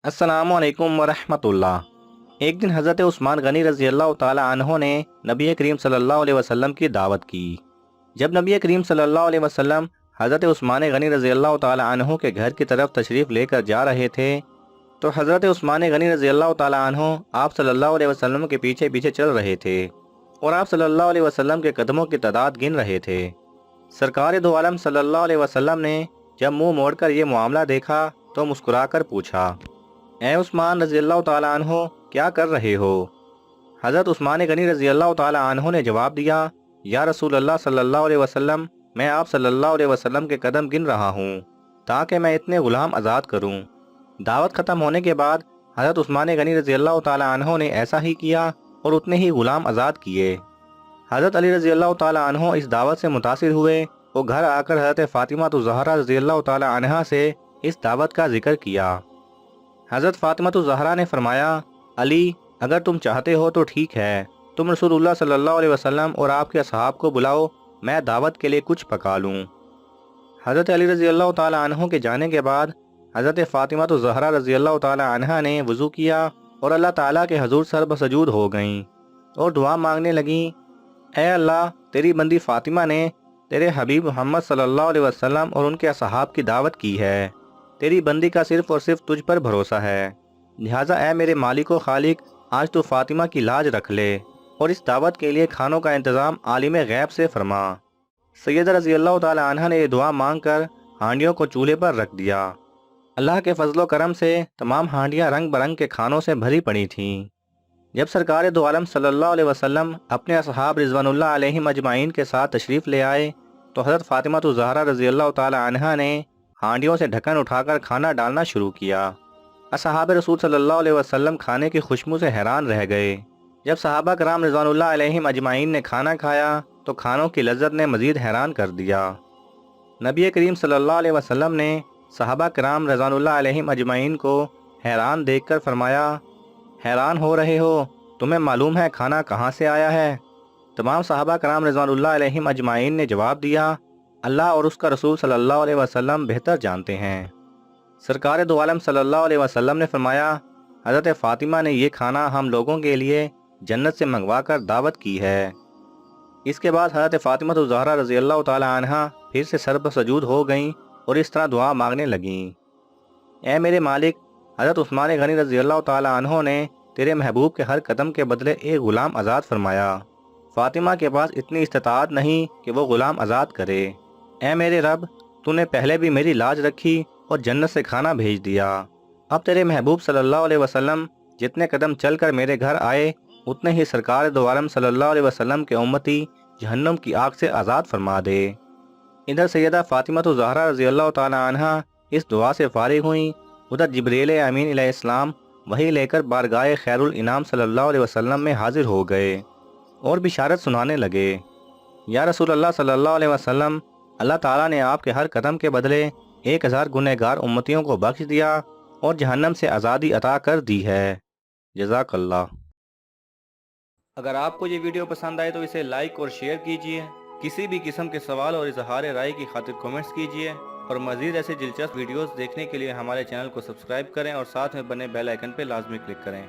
अस्सलामु अलैकुम वरहमतुल्लाह। एक दिन हज़रत उस्मान गनी रज़ी अल्लाह ताला अन्हो ने नबी करीम सल्लल्लाहु अलैहि वसल्लम की दावत की। जब नबी करीम सल्लल्लाहु अलैहि वसल्लम हज़रत उस्मान गनी रज़ी अल्लाह ताला अन्हो के घर की तरफ तशरीफ़ लेकर जा रहे थे तो हज़रत उस्मान गनी रज़ी अल्लाह ताला अन्हो आप सल्लल्लाहु अलैहि वसल्लम के पीछे पीछे चल रहे थे और आप सल्लल्लाहु अलैहि वसल्लम के कदमों की तादाद गिन रहे थे। सरकार दो आलम सल्लल्लाहु अलैहि वसल्लम ने जब मुंह मोड़कर ये मामला देखा तो मुस्कुराकर पूछा, ए उस्मान रज़ी अल्लाह ताला अन्हो, क्या कर रहे हो? हज़रत उस्मान गनी रज़ी अल्लाह ताला अन्हो ने जवाब दिया, या रसूल अल्लाह सल्लल्लाहु अलैहि वसल्लम, मैं आप सल्लल्लाहु अलैहि वसल्लम के कदम गिन रहा हूँ ताकि मैं इतने गुलाम आज़ाद करूँ। दावत ख़त्म होने के बाद हज़रत उस्मान गनी रज़ी अल्लाह ताला अन्हो ने ऐसा ही किया और उतने ही गुलाम आज़ाद किए। हज़रत अली रज़ी अल्लाह ताला अन्हो इस दावत से मुतासिर हुए और घर आकर हज़रत फ़ातिमा ज़हरा रज़ी अल्लाह ताला अन्हा से इस दावत का जिक्र किया। हज़रत फ़ातिमा ज़हरा ने फरमाया, अली, अगर तुम चाहते हो तो ठीक है, तुम रसूलुल्लाह सल्लल्लाहु अलैहि वसल्लम और आपके असहाब को बुलाओ, मैं दावत के लिए कुछ पका लूँ। हज़रत अली रज़ी अल्लाह ताला अन्हो के जाने के बाद हज़रत फ़ातिमा ज़हरा रज़ी अल्लाह ताला अन्हा ने वज़ू किया और अल्लाह ताला के हजूर सरबसजूद हो गईं और दुआ मांगने लगीं, ऐ अल्लाह, तेरी बंदी फ़ातिमा ने तेरे हबीब मोहम्मद सल्लल्लाहु अलैहि वसल्लम और उनके असहाब की दावत की है। तेरी बंदी का सिर्फ़ और सिर्फ तुझ पर भरोसा है, लिहाजा ऐ मेरे मालिक व खालिक, आज तो फ़ातिमा की लाज रख ले और इस दावत के लिए खानों का इंतज़ाम आलिम गैब से फरमा। सैयदा रज़ी अल्लाह ताला अन्हा ने ये दुआ मांग कर हांडियों को चूल्हे पर रख दिया। अल्लाह के फजलो करम से तमाम हांडियाँ रंग बरंग के खानों से भरी पड़ी थीं। जब सरकार दो आलम सल्लल्लाहु अलैहि वसल्लम अपने असहाब रिज़वानुल्लाह अलैहिम अजमाइन के साथ तशरीफ़ ले आए तो हज़रत फ़ातिमा ज़हरा रज़ी अल्लाह ताला अन्हा ने हांडियों से ढक्कन उठाकर खाना डालना शुरू किया। असहाब रसूल सल्लल्लाहु अलैहि वसल्लम खाने की खुशबू से हैरान रह गए। जब सहाबा कराम रिज़वानुल्लाह अलैहिम अजमाइन ने खाना खाया तो खानों की लज्जत ने मज़ीद हैरान कर दिया। नबी करीम सल्लल्लाहु अलैहि वसल्लम ने सहाबा कराम रिज़वानुल्लाह अलैहिम अजमाइन को हैरान देखकर फरमाया, हैरान हो रहे हो, तुम्हें मालूम है खाना कहाँ से आया है? तमाम सहाबा कराम रिज़वानुल्लाह अलैहिम अजमाइन ने जवाब दिया, अल्लाह और उसका रसूल सल्लल्लाहु अलैहि वसल्लम बेहतर जानते हैं। सरकार दो आलम सल्लल्लाहु अलैहि वसल्लम ने फरमाया, हज़रत फ़ातिमा ने ये खाना हम लोगों के लिए जन्नत से मंगवा कर दावत की है। इसके बाद हज़रत फ़ातिमा ज़हरा रज़ी अल्लाह ताला अन्हा फिर से सरबसजूद हो गईं और इस तरह दुआ मांगने लगीं, ऐ मेरे मालिक, हज़रत उस्मान गनी रज़ी अल्लाह ताला अन्हो ने तेरे महबूब के हर कदम के बदले एक ग़ुलाम आज़ाद फरमाया। फ़ातिमा के पास इतनी इस्तिताअत नहीं कि वो ग़ुलाम आज़ाद करे। ऐ मेरे रब, तूने पहले भी मेरी लाज रखी और जन्नत से खाना भेज दिया। अब तेरे महबूब सल्लल्लाहु अलैहि वसल्लम जितने कदम चल कर मेरे घर आए उतने ही सरकार दो आलम सल्लल्लाहु अलैहि वसल्लम के उम्मती जहन्नम की आग से आज़ाद फरमा दे। इधर सैयदा फ़ातिमा ज़हरा रज़ी अल्लाह ताला अन्हा इस दुआ से फारिग हुई। उधर जिब्रील अमीन अलैहिस्सलाम वही लेकर बारगाह खैरुल इनाम सल्लल्लाहु अलैहि वसल्लम में हाजिर हो गए और बिशारत सुनाने लगे, या रसूल अल्लाह सल्लल्लाहु अलैहि वसल्लम, अल्लाह ताला ने आपके हर कदम के बदले 1000 गुनहगार उम्मतियों को बख्श दिया और जहन्नम से आज़ादी अता कर दी है। जज़ाकल्लाह। अगर आपको ये वीडियो पसंद आए तो इसे लाइक और शेयर कीजिए। किसी भी किस्म के सवाल और इजहार राय की खातिर कमेंट्स कीजिए और मज़ीद ऐसे दिलचस्प वीडियोस देखने के लिए हमारे चैनल को सब्सक्राइब करें और साथ में बने बेल आइकन पर लाजमी क्लिक करें।